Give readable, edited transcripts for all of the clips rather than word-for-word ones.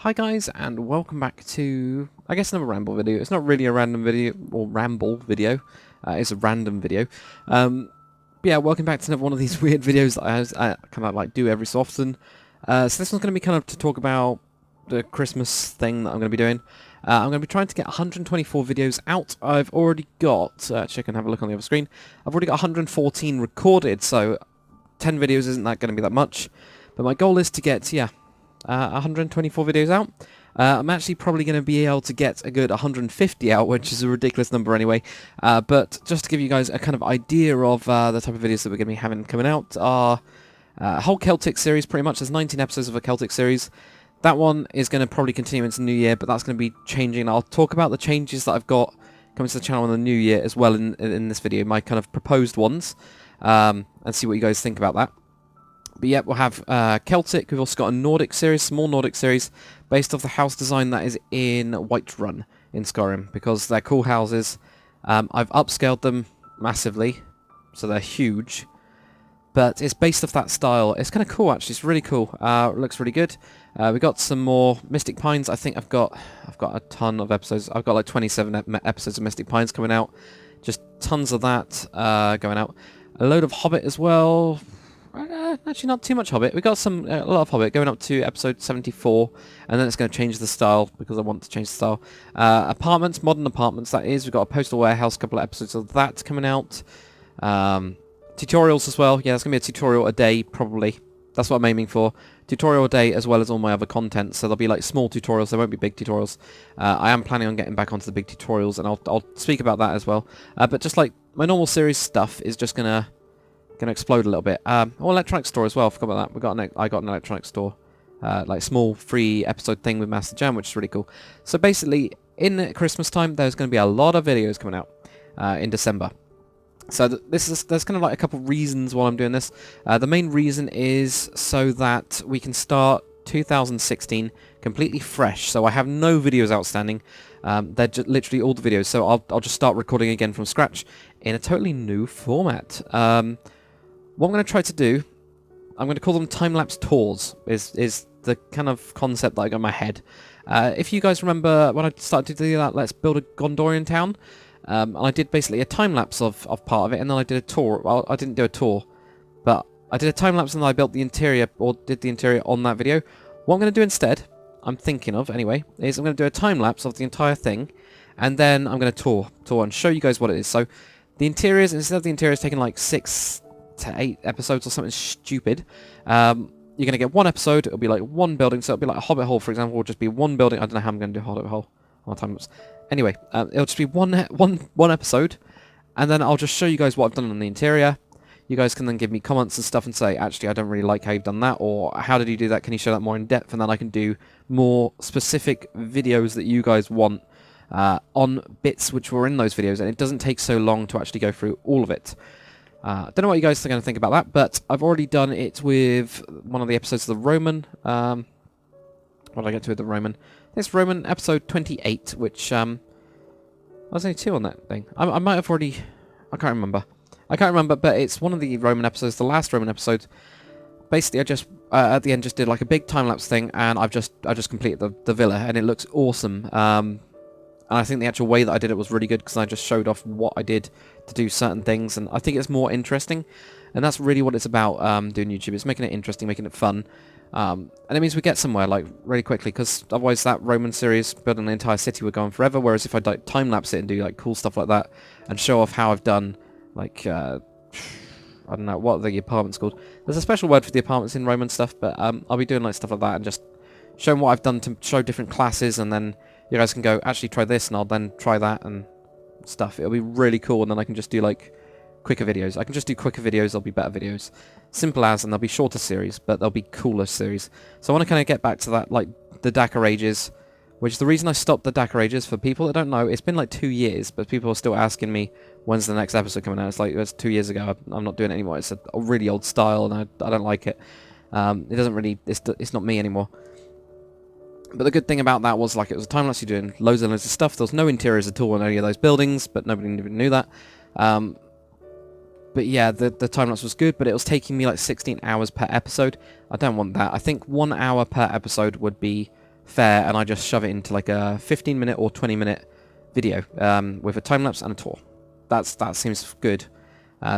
Hi guys, and welcome back to, I guess, another ramble video. It's not really a random video, or ramble video, it's a random video. Yeah, welcome back to another one of these weird videos that I kind of like do every so often. So this one's going to be kind of to talk about the Christmas thing that I'm going to be doing. I'm going to be trying to get 124 videos out. I've already got, actually I can have a look on the other screen, I've already got 114 recorded, so 10 videos isn't that going to be that much. But my goal is to get, 124 videos out. I'm actually probably going to be able to get a good 150 out, which is a ridiculous number anyway. But just to give you guys a kind of idea of the type of videos that we're going to be having coming out are a whole Celtic series, pretty much. There's 19 episodes of a Celtic series. That one is going to probably continue into the new year, but that's going to be changing. I'll talk about the changes that I've got coming to the channel in the new year as well in this video, my kind of proposed ones, and see what you guys think about that. But yeah, we'll have Celtic. We've also got a Nordic series, small Nordic series, based off the house design that is in Whiterun in Skyrim, because they're cool houses. I've upscaled them massively, so they're huge. But it's based off that style. It's kind of cool, actually. It's really cool. It looks really good. We got some more Mystic Pines. I think I've got a ton of episodes. I've got like 27 episodes of Mystic Pines coming out. Just tons of that going out. A load of Hobbit as well. Actually, not too much Hobbit. We got a lot of Hobbit going up to episode 74, and then it's going to change the style because I want to change the style. Apartments, modern apartments. That is, we've got a postal warehouse. A couple of episodes of that coming out. Tutorials as well. Yeah, there's going to be a tutorial a day probably. That's what I'm aiming for. Tutorial a day as well as all my other content. So there'll be like small tutorials. There won't be big tutorials. I am planning on getting back onto the big tutorials, and I'll speak about that as well. But just like my normal series stuff is just gonna explode a little bit. Electronic store as well. I forgot about that. I got an electronic store, like small free episode thing with Master Jam, which is really cool. So basically, in Christmas time, there's going to be a lot of videos coming out in December. So there's kind of like a couple reasons why I'm doing this. The main reason is so that we can start 2016 completely fresh. So I have no videos outstanding. They're literally all the videos. So I'll just start recording again from scratch in a totally new format. What I'm going to try to do, I'm going to call them time-lapse tours, is the kind of concept that I got in my head. If you guys remember when I started to do that, Let's Build a Gondorian Town, and I did basically a time-lapse of part of it, and then I did a tour. Well, I didn't do a tour, but I did a time-lapse and then I built the interior, or did the interior on that video. What I'm going to do instead, I'm thinking of anyway, is I'm going to do a time-lapse of the entire thing, and then I'm going to tour and show you guys what it is. So the interiors, instead of the interiors taking like 6 to 8 episodes or something stupid, you're going to get one episode. It'll be like one building, so it'll be like a Hobbit Hole, for example, will just be one building. I don't know how I'm going to do Hobbit Hole on time lapse. Anyway, it'll just be one episode, and then I'll just show you guys what I've done on the interior. You guys can then give me comments and stuff and say, actually, I don't really like how you've done that, or how did you do that? Can you show that more in depth? And then I can do more specific videos that you guys want on bits which were in those videos, and it doesn't take so long to actually go through all of it. I don't know what you guys are going to think about that, but I've already done it with one of the episodes of the Roman. What did I get to with the Roman? This Roman episode 28, which there's only 2 on that thing. I might have already. I can't remember, but it's one of the Roman episodes, the last Roman episode. Basically, I just at the end just did like a big time lapse thing, and I just completed the villa, and it looks awesome. And I think the actual way that I did it was really good because I just showed off what I did to do certain things, and I think it's more interesting. And that's really what it's about doing YouTube. It's making it interesting, making it fun. And it means we get somewhere like really quickly, because otherwise that Roman series, building the entire city, would go on forever. Whereas if I like time-lapse it and do like cool stuff like that and show off how I've done, like, I don't know, what are the apartments called? There's a special word for the apartments in Roman stuff, but I'll be doing like stuff like that and just showing what I've done to show different classes, and then you guys can go, actually try this, and I'll then try that and stuff. It'll be really cool, and then I can just do like quicker videos. I can just do quicker videos, they'll be better videos. Simple as, and they'll be shorter series, but they'll be cooler series. So I want to kind of get back to that, like the Dakr Ages, which the reason I stopped the Dakr Ages, for people that don't know, it's been like 2 years, but people are still asking me, when's the next episode coming out? It's like, it's 2 years ago, I'm not doing it anymore. It's a really old style, and I don't like it. It doesn't really, it's not me anymore. But the good thing about that was, like, it was a time-lapse. You're doing loads and loads of stuff. There was no interiors at all in any of those buildings, but nobody even knew that. But yeah, the time-lapse was good, but it was taking me like 16 hours per episode. I don't want that. I think 1 hour per episode would be fair, and I just shove it into like a 15-minute or 20-minute video with a time lapse and a tour. That seems good.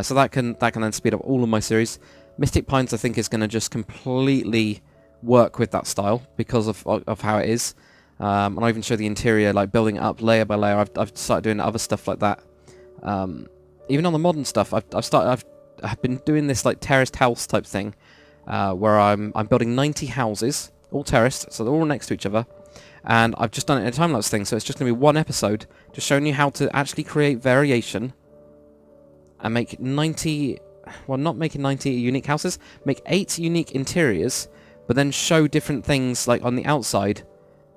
So that can then speed up all of my series. Mystic Pines, I think, is going to just completely work with that style because of how it is. And I even show the interior, like building it up layer by layer. I've started doing other stuff like that. Even on the modern stuff, I've been doing this like terraced house type thing, where I'm building 90 houses, all terraced, so they're all next to each other. And I've just done it in a time-lapse thing, so it's just going to be one episode, just showing you how to actually create variation and make 90... Well, not making 90 unique houses, make 8 unique interiors, but then show different things, like, on the outside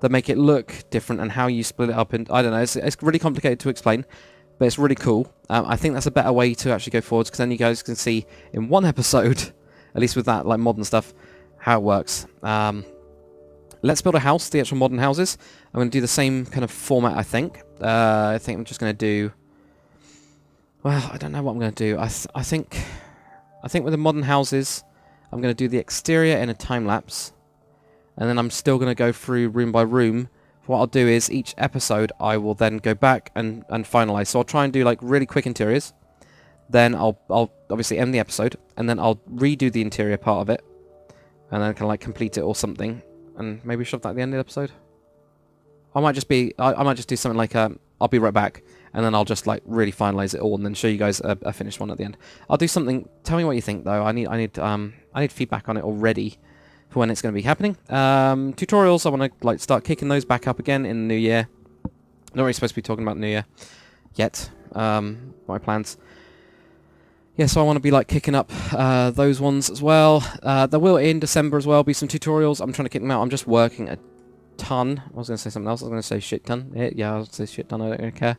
that make it look different and how you split it up. And I don't know, it's really complicated to explain, but it's really cool. I think that's a better way to actually go forwards, because then you guys can see in one episode, at least with that, like, modern stuff, how it works. Let's build a house, the actual modern houses. I'm going to do the same kind of format, I think. I think I'm just going to do... Well, I don't know what I'm going to do. I think with the modern houses, I'm going to do the exterior in a time-lapse. And then I'm still going to go through room by room. What I'll do is, each episode, I will then go back and finalise. So I'll try and do, like, really quick interiors. Then I'll obviously end the episode. And then I'll redo the interior part of it. And then kind of, like, complete it or something. And maybe shove that at the end of the episode. I might just do something like I'll be right back, and then I'll just like really finalize it all, and then show you guys a finished one at the end. I'll do something. Tell me what you think, though. I need feedback on it already for when it's going to be happening. Tutorials. I want to like start kicking those back up again in the new year. Not really supposed to be talking about New Year yet. My plans. Yeah, so I want to be like kicking up those ones as well. There will in December as well be some tutorials. I'm trying to kick them out. I'm just working a ton. I was going to say something else. I was going to say shit ton. Yeah, I was going to say shit ton. I don't really care.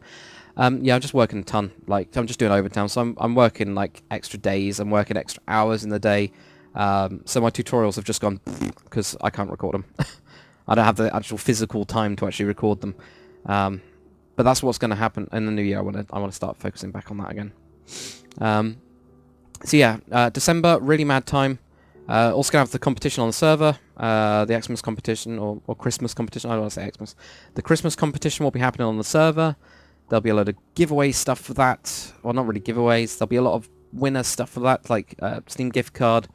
Yeah, I'm just working a ton. Like, I'm just doing overtime. So I'm working like extra days. I'm working extra hours in the day. So my tutorials have just gone because I can't record them. I don't have the actual physical time to actually record them. But that's what's going to happen in the new year. I want to start focusing back on that again. So yeah, December, really mad time. Also going to have the competition on the server, the Xmas competition, or Christmas competition, I don't want to say Xmas. The Christmas competition will be happening on the server. There'll be a lot of giveaway stuff for that. Well, not really giveaways. There'll be a lot of winner stuff for that, like Steam gift card.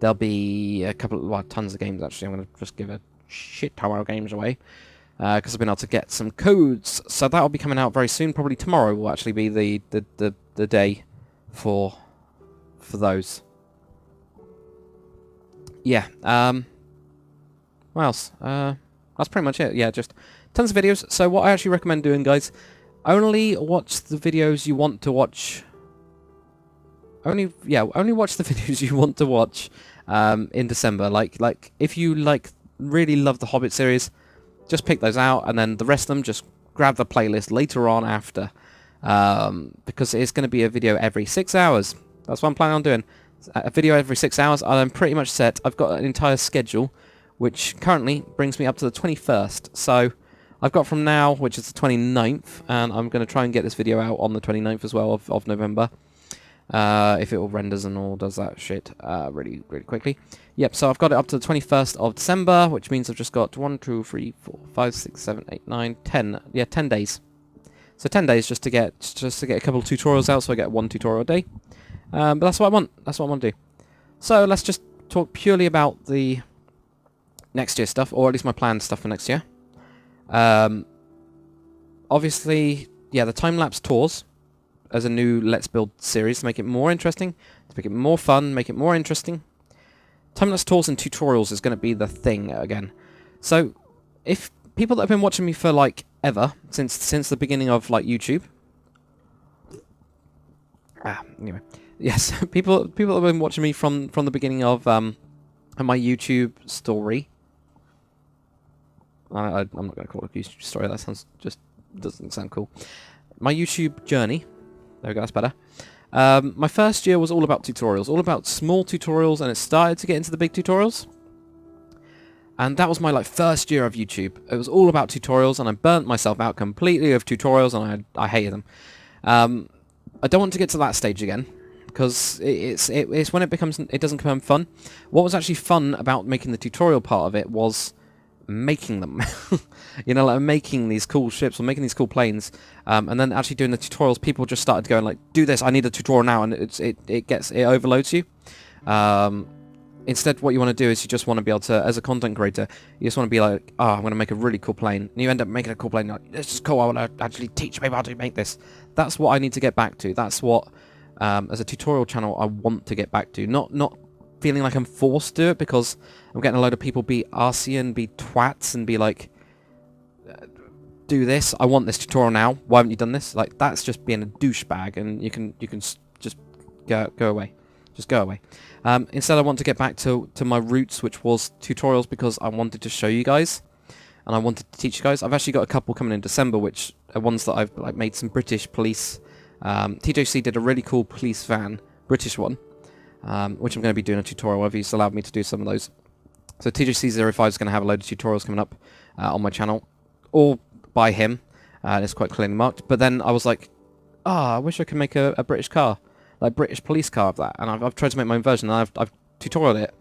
There'll be a couple of, well, tons of games actually. I'm going to just give a shit ton of games away. Because I've been able to get some codes. So that'll be coming out very soon. Probably tomorrow will actually be the day for those. Yeah, what else? That's pretty much it. Yeah, just tons of videos. So what I actually recommend doing, guys, only watch the videos you want to watch. Only watch the videos you want to watch in December. Like if you really love the Hobbit series, just pick those out, and then the rest of them just grab the playlist later on after. Because it's going to be a video every 6 hours. That's what I'm planning on doing. A video every 6 hours, and I'm pretty much set. I've got an entire schedule, which currently brings me up to the 21st. So I've got from now, which is the 29th, and I'm going to try and get this video out on the 29th as well of November. If it all renders and all does that shit really, really quickly. Yep, so I've got it up to the 21st of December, which means I've just got 1, 2, 3, 4, 5, 6, 7, 8, 9, 10. Yeah, 10 days. So 10 days just to get a couple of tutorials out, so I get one tutorial a day. But that's what I want. That's what I want to do. So let's just talk purely about the next year stuff, or at least my planned stuff for next year. Obviously, yeah, the time-lapse tours as a new Let's Build series to make it more interesting, to make it more fun, make it more interesting. Time-lapse tours and tutorials is going to be the thing again. So, if people that have been watching me for like ever, since the beginning of like YouTube. Anyway. Yes, people have been watching me from the beginning of my YouTube story. I'm not going to call it a YouTube story. That doesn't sound cool. My YouTube journey. There we go. That's better. My first year was all about tutorials, all about small tutorials, and it started to get into the big tutorials. And that was my first year of YouTube. It was all about tutorials, and I burnt myself out completely of tutorials, and I hated them. I don't want to get to that stage again. Because it's when it doesn't become fun. What was actually fun about making the tutorial part of it was making them. You know, like making these cool ships or making these cool planes, and then actually doing the tutorials. People just started going like, do this, I need a tutorial now, and it overloads you. Instead, what you want to do is you just want to be able to, as a content creator, you just want to be like, oh, I'm going to make a really cool plane. And you end up making a cool plane. Like, this is cool. I want to actually teach people how to make this. That's what I need to get back to. That's what, as a tutorial channel, I want to get back to. Not feeling like I'm forced to do it because I'm getting a load of people be arsey and be twats and be like, do this. I want this tutorial now. Why haven't you done this? Like, that's just being a douchebag, and you can just go away. Just go away. Instead, I want to get back to my roots, which was tutorials, because I wanted to show you guys, and I wanted to teach you guys. I've actually got a couple coming in December, which are ones that I've like made some British police. TJC did a really cool police van, British one, which I'm going to be doing a tutorial of. He's allowed me to do some of those. So TJC05 is going to have a load of tutorials coming up on my channel, all by him, and it's quite clearly marked. But then I was like, I wish I could make a British car. Like British police car of that, and I've tried to make my own version, and I've tutorialed it.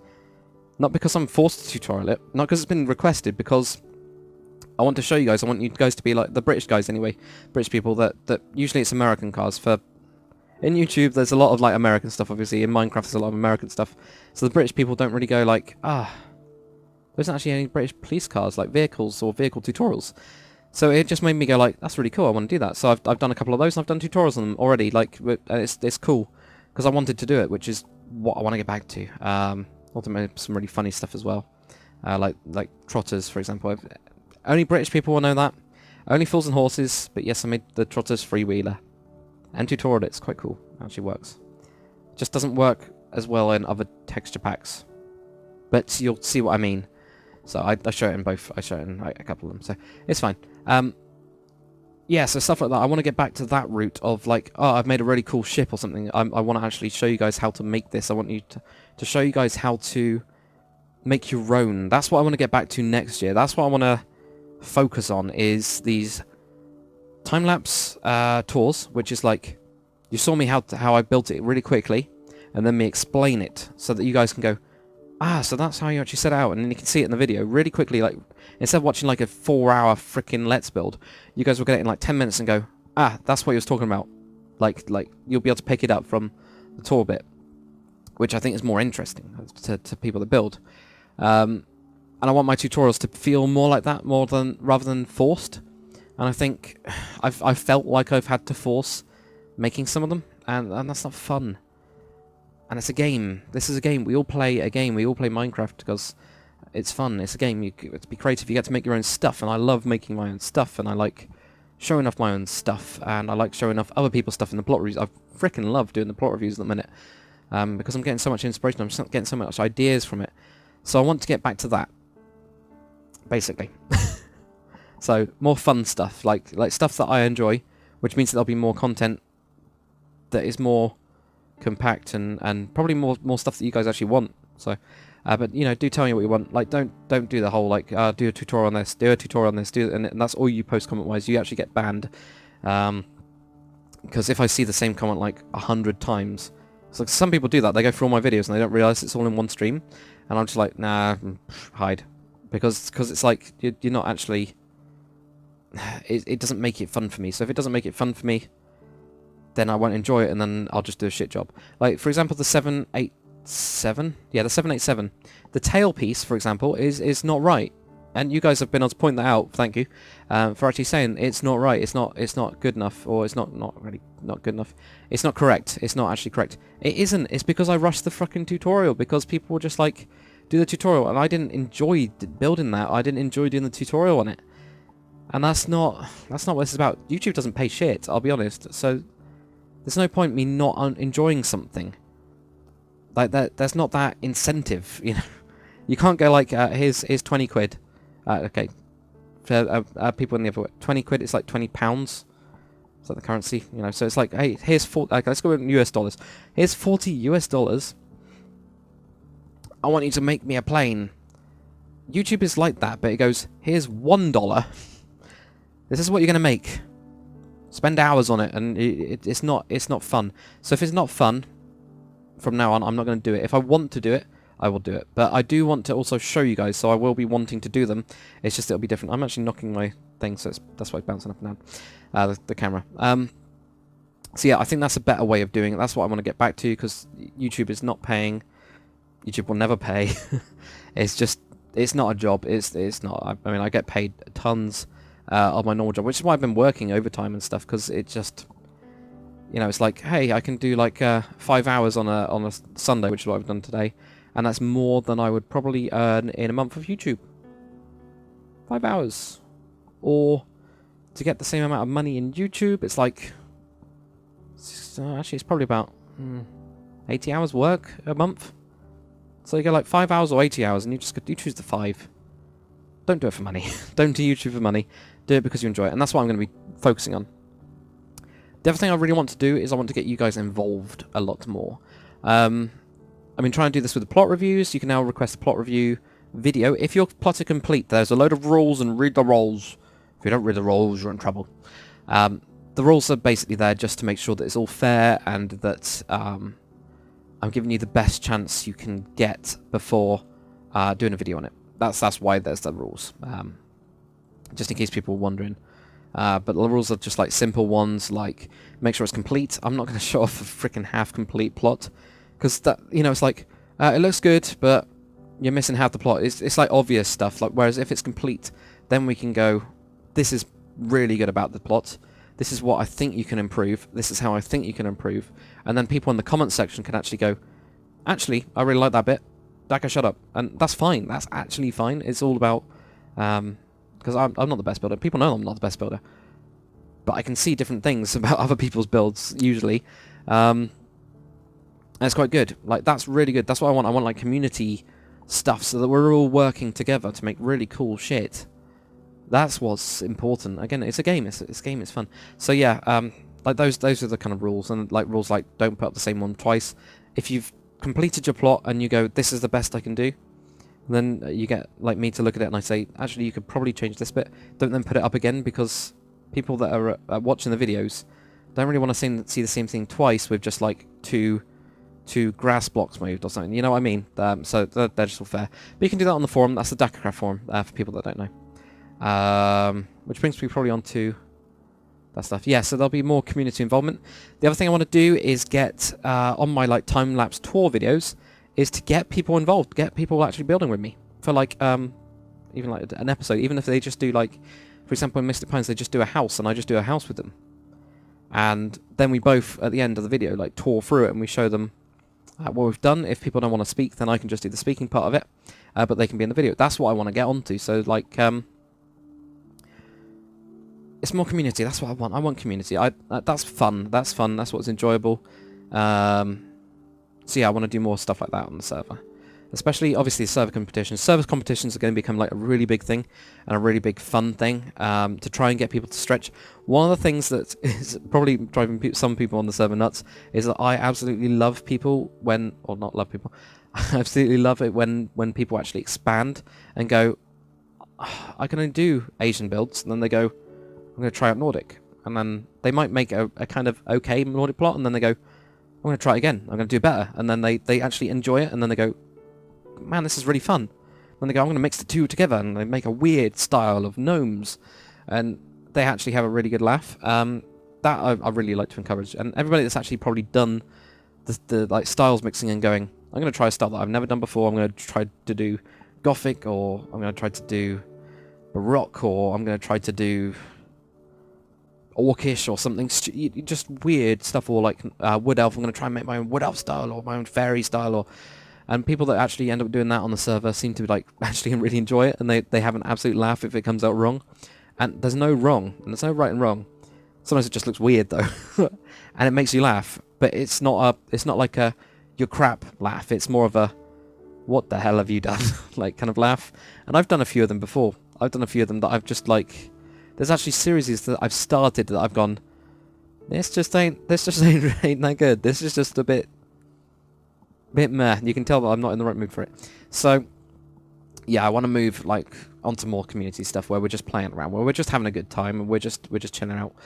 Not because I'm forced to tutorial it, not because it's been requested, because I want to show you guys. I want you guys to be like the British guys anyway, British people that usually it's American cars. In YouTube, there's a lot of like American stuff, obviously. In Minecraft, there's a lot of American stuff. So the British people don't really go like, there isn't actually any British police cars, like vehicles or vehicle tutorials. So it just made me go like, that's really cool, I want to do that. So I've done a couple of those, and I've done tutorials on them already, like, and it's cool, because I wanted to do it, which is what I want to get back to. Also made some really funny stuff as well, like trotters, for example. Only British people will know that. Only Fools and Horses, but yes, I made the trotters freewheeler. And tutorialed it, it's quite cool, it actually works. Just doesn't work as well in other texture packs, but you'll see what I mean. So I show it in both. I show it in like, a couple of them, so it's fine. Yeah, so stuff like that. I want to get back to that route of like, I've made a really cool ship or something. I want to actually show you guys how to make this. I want you to show you guys how to make your own. That's what I want to get back to next year. That's what I want to focus on, is these time-lapse tours, which is like, you saw me how I built it really quickly, and then me explain it so that you guys can go, so that's how you actually set it out, and then you can see it in the video really quickly. Like, instead of watching like a 4-hour freaking Let's Build, you guys will get it in like 10 minutes and go, that's what he was talking about. Like you'll be able to pick it up from the tour bit, which I think is more interesting to people that build. And I want my tutorials to feel more like that, rather than forced. And I think I've felt like I've had to force making some of them, and that's not fun. And it's a game. This is a game. We all play a game. We all play Minecraft because it's fun. It's a game. You get to be creative. You get to make your own stuff. And I love making my own stuff. And I like showing off my own stuff. And I like showing off other people's stuff in the plot reviews. I freaking love doing the plot reviews at the minute. Because I'm getting so much inspiration. I'm just getting so much ideas from it. So I want to get back to that. Basically. So more fun stuff. Like stuff that I enjoy. Which means that there'll be more content that is more compact and probably more stuff that you guys actually want. So but you know, do tell me what you want. Like, don't do the whole like do a tutorial on this, do a tutorial on this, and that's all you post comment wise. You actually get banned, because if I see the same comment like 100 times, it's like some people do that. They go through all my videos and they don't realize it's all in one stream, and I'm just like, nah, hide, because it's like you're not actually. It doesn't make it fun for me. So if it doesn't make it fun for me, then I won't enjoy it, and then I'll just do a shit job. Like, for example, the 787? Yeah, the 787. The tailpiece, for example, is not right. And you guys have been able to point that out, thank you, for actually saying it's not right, it's not good enough, or it's not really not good enough. It's not correct, it's not actually correct. It isn't, it's because I rushed the fucking tutorial, because people were just like, do the tutorial, and I didn't enjoy building that, I didn't enjoy doing the tutorial on it. And that's not what this is about. YouTube doesn't pay shit, I'll be honest, so there's no point me not enjoying something. Like, there's not that incentive, you know. You can't go like, here's 20 quid. Okay. For people in the other way, 20 quid, it's like 20 pounds. Is that the currency? You know, so it's like, hey, here's 40, okay, let's go with US dollars. Here's 40 US dollars. I want you to make me a plane. YouTube is like that, but it goes, here's $1. This is what you're going to make. Spend hours on it, and it's not fun. So if it's not fun, from now on, I'm not going to do it. If I want to do it, I will do it. But I do want to also show you guys, so I will be wanting to do them. It's just it'll be different. I'm actually knocking my thing, so that's why it's bouncing up and down, the camera. So yeah, I think that's a better way of doing it. That's what I want to get back to, because YouTube is not paying. YouTube will never pay. It's not a job. It's not. I mean, I get paid tons on my normal job, which is why I've been working overtime and stuff, because it just, you know, it's like, hey, I can do like 5 hours on a Sunday, which is what I've done today, and that's more than I would probably earn in a month of YouTube. 5 hours. Or to get the same amount of money in YouTube, it's like, actually it's probably about 80 hours work a month. So you go like 5 hours or 80 hours, and you choose the 5. Don't do it for money. Don't do YouTube for money. Do it because you enjoy it, and that's what I'm going to be focusing on. The other thing I really want to do is I want to get you guys involved a lot more. I've been trying to do this with the plot reviews. You can now request a plot review video. If your plot is complete, there's a load of rules, and read the rules. If you don't read the rules, you're in trouble. The rules are basically there just to make sure that it's all fair, and that I'm giving you the best chance you can get before doing a video on it. That's why there's the rules. Just in case people are wondering. But the rules are just like simple ones, like make sure it's complete. I'm not going to show off a freaking half-complete plot, because that, you know, it's like it looks good, but you're missing half the plot. It's like obvious stuff. Like, whereas if it's complete, then we can go, this is really good about the plot. This is what I think you can improve. This is how I think you can improve. And then people in the comments section can actually go, actually, I really like that bit. Dakr, shut up. And that's fine. That's actually fine. It's all about, because I'm not the best builder. People know I'm not the best builder. But I can see different things about other people's builds, usually. And it's quite good. Like, that's really good. That's what I want. I want, like, community stuff, so that we're all working together to make really cool shit. That's what's important. Again, it's a game. It's a game. It's fun. So yeah, like those are the kind of rules, and like rules like don't put up the same one twice. If you've completed your plot and you go, this is the best I can do, then you get like me to look at it and I say, actually, you could probably change this bit. Don't then put it up again, because people that are watching the videos don't really want to see the same thing twice with just like two grass blocks moved or something. You know what I mean? So they're just all fair. But you can do that on the forum. That's the DakrCraft forum for people that don't know. Which brings me probably onto that stuff. Yeah, so there'll be more community involvement. The other thing I want to do is get on my like time-lapse tour videos, is to get people involved, get people actually building with me for like even like an episode. Even if they just do like, for example, in Mystic Pines, they just do a house, and I just do a house with them, and then we both at the end of the video like tour through it, and we show them what we've done. If people don't want to speak, then I can just do the speaking part of it, but they can be in the video. That's what I want to get onto. So like it's more community. That's what I want. I want community. That's fun. That's fun. That's what's enjoyable. So yeah, I want to do more stuff like that on the server. Especially, obviously, server competitions. Server competitions are going to become like a really big thing, and a really big fun thing, to try and get people to stretch. One of the things that is probably driving some people on the server nuts is that I absolutely love people or not love people, I absolutely love it when people actually expand and go, oh, I can only do Asian builds, and then they go, I'm going to try out Nordic. And then they might make a kind of okay Nordic plot, and then they go, I'm going to try it again. I'm going to do better. And then they actually enjoy it, and then they go, man, this is really fun. Then they go, I'm going to mix the two together, and they make a weird style of gnomes. And they actually have a really good laugh. That I really like to encourage. And everybody that's actually probably done the like styles mixing and going, I'm going to try a style that I've never done before. I'm going to try to do Gothic, or I'm going to try to do Baroque, or I'm going to try to do Orcish or something, just weird stuff, or like Wood Elf. I'm going to try and make my own Wood Elf style, or my own Fairy style, and people that actually end up doing that on the server seem to like actually really enjoy it, and they have an absolute laugh if it comes out wrong. And there's no wrong, and there's no right and wrong. Sometimes it just looks weird though, and it makes you laugh. But it's not like a you're crap laugh. It's more of a what the hell have you done like kind of laugh. And I've done a few of them before. I've done a few of them that I've just like. There's actually series that I've started that I've gone, this just ain't that good. This is just a bit meh. You can tell that I'm not in the right mood for it. So yeah, I want to move like onto more community stuff where we're just playing around, where we're just having a good time, and we're just chilling out.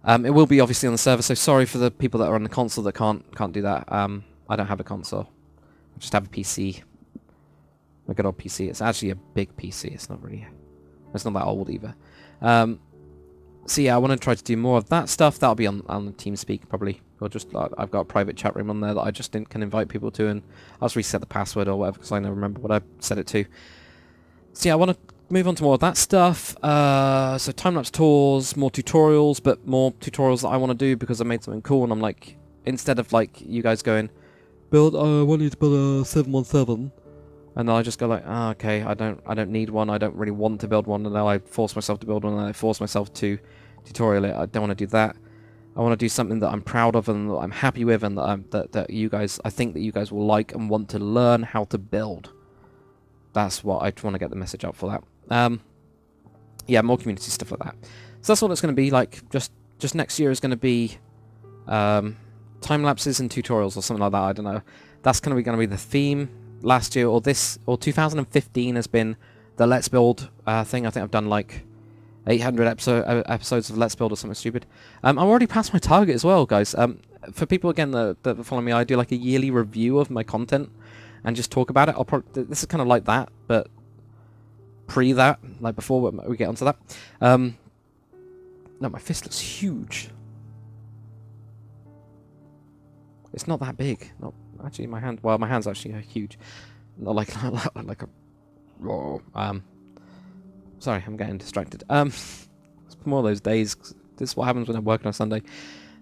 It will be obviously on the server, so sorry for the people that are on the console that can't do that. I don't have a console. I just have a PC. My good old PC. It's actually a big PC. It's not really... It's not that old either. So yeah, I want to try to do more of that stuff. That'll be on TeamSpeak probably. Or just, I've got a private chat room on there that I just can invite people to, and I'll just reset the password or whatever because I never remember what I set it to. So yeah, I want to move on to more of that stuff. So time-lapse tours, more tutorials, but more tutorials that I want to do because I made something cool, and I'm like, instead of like you guys going, build, I want you to build a 717, and then I just go like, oh, okay, I don't need one, I don't really want to build one, and then I force myself to build one, and I force myself to tutorial it. I don't want to do that. I want to do something that I'm proud of and that I'm happy with, and that you guys, I think that you guys will like and want to learn how to build. That's what I want to get the message out for that. Yeah, more community stuff like that. So that's what it's going to be like. Just next year is going to be time lapses and tutorials or something like that. I don't know. That's going to be the theme. Last year or 2015 has been the Let's Build thing. I think I've done like 800 episodes of Let's Build or something stupid. I'm already past my target as well, guys. For people again that follow me, I do like a yearly review of my content and just talk about it. This is kind of like that, but pre that, like before we get onto that. No, my fist looks huge. It's not that big. Not actually my hand. Well, my hand's actually huge. Not like a raw. Sorry, I'm getting distracted. It's more of those days. This is what happens when I'm working on Sunday.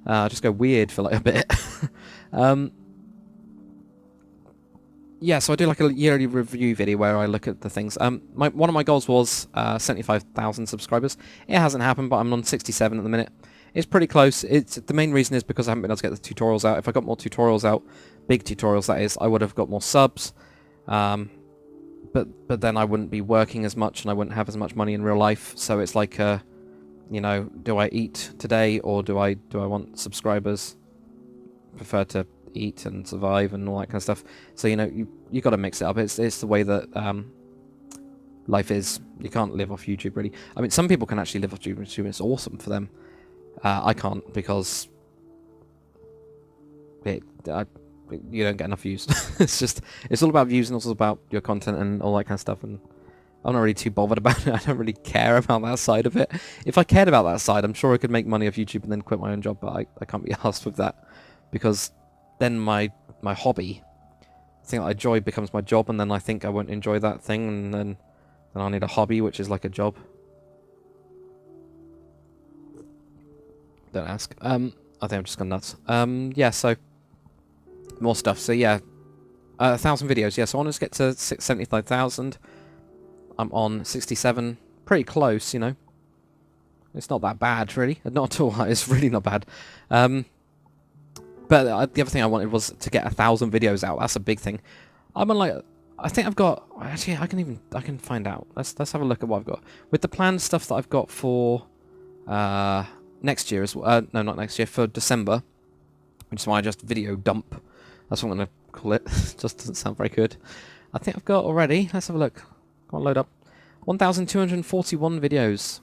I just go weird for like a bit. Yeah, so I do like a yearly review video where I look at the things. One of my goals was 75,000 subscribers. It hasn't happened, but I'm on 67 at the minute. It's pretty close. The main reason is because I haven't been able to get the tutorials out. If I got more tutorials out, big tutorials that is, I would have got more subs. But then I wouldn't be working as much and I wouldn't have as much money in real life. So it's like, you know, do I eat today or do I want subscribers? Prefer to eat and survive and all that kind of stuff. So you know, you got to mix it up. It's the way that life is. You can't live off YouTube really. I mean, some people can actually live off YouTube. It's awesome for them. I can't because you don't get enough views. it's all about views and also about your content and all that kind of stuff. And I'm not really too bothered about it. I don't really care about that side of it. If I cared about that side, I'm sure I could make money off YouTube and then quit my own job. But I can't be arsed with that because then my hobby, the thing that I enjoy, becomes my job, and then I think I won't enjoy that thing, and then I need a hobby which is like a job. Don't ask. I think I'm just gone nuts. Yeah, so more stuff. So yeah, 1,000 videos. Yeah, so I want to get to 75,000. I'm on 67. Pretty close, you know. It's not that bad, really. Not at all. It's really not bad. But the other thing I wanted was to get 1,000 videos out. That's a big thing. I'm on like, I think I've got. Actually, I can find out. Let's have a look at what I've got with the planned stuff that I've got for next year as well. No, not next year. For December, which is why I just video dump. That's what I'm gonna call it. Just doesn't sound very good. I think I've got already. Let's have a look. Come on, load up. 1,241 videos.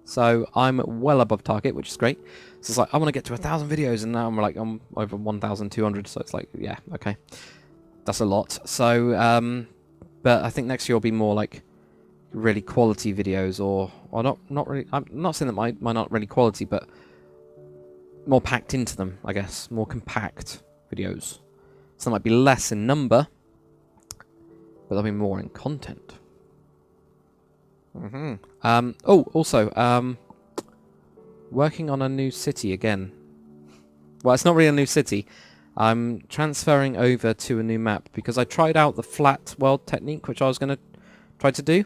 So I'm well above target, which is great. So it's like, I want to get to 1,000 videos, and now I'm over 1,200, so it's like, yeah, okay. That's a lot. So, but I think next year will be more like really quality videos, or not really, I'm not saying that mine not really quality, but more packed into them, I guess. More compact videos. So there might be less in number, but there'll be more in content. Oh, also, working on a new city again. Well, it's not really a new city. I'm transferring over to a new map because I tried out the flat world technique, which I was going to try to do,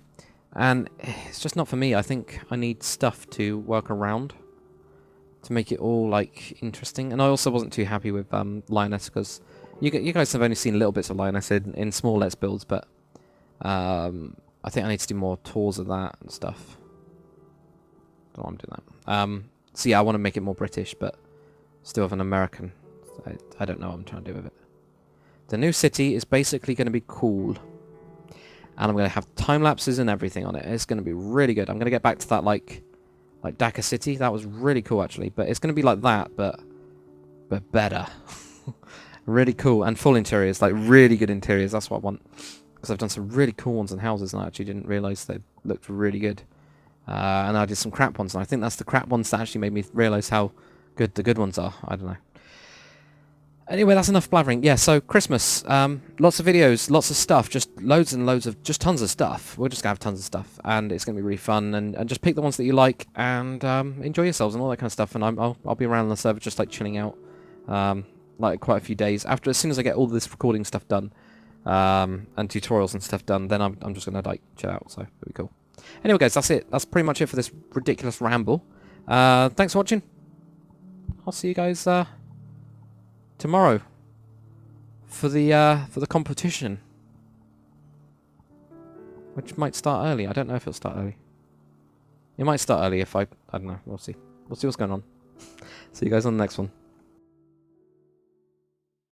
and it's just not for me. I think I need stuff to work around to make it all like interesting. And I also wasn't too happy with Lioness because you guys have only seen little bits of Lioness in small Let's Builds, but I think I need to do more tours of that and stuff. Don't know why I'm doing that. So yeah, I want to make it more British, but still have an American. I don't know what I'm trying to do with it. The new city is basically going to be cool. And I'm going to have time lapses and everything on it. It's going to be really good. I'm going to get back to that like Dakr City. That was really cool actually. But it's going to be like that, but better. Really cool. And full interiors, like really good interiors. That's what I want. because I've done some really cool ones on houses, and I actually didn't realise they looked really good. And I did some crap ones, and I think that's the crap ones that actually made me realise how good the good ones are. I don't know. Anyway, that's enough blathering. Yeah, so Christmas. Lots of videos, lots of stuff, just loads and loads of, just tons of stuff. We're just going to have tons of stuff, and it's going to be really fun, and just pick the ones that you like, and enjoy yourselves and all that kind of stuff, and I'll be around on the server just, like, chilling out, like, quite a few days. As soon as I get all this recording stuff done, and tutorials and stuff done, then I'm just going to, like, chill out, so it'll be cool. Anyway, guys, that's it. That's pretty much it for this ridiculous ramble. Thanks for watching. I'll see you guys, tomorrow for the competition, which might start early. I don't know if it'll start early. It might start early if I don't know. We'll see. We'll see what's going on. See you guys on the next one.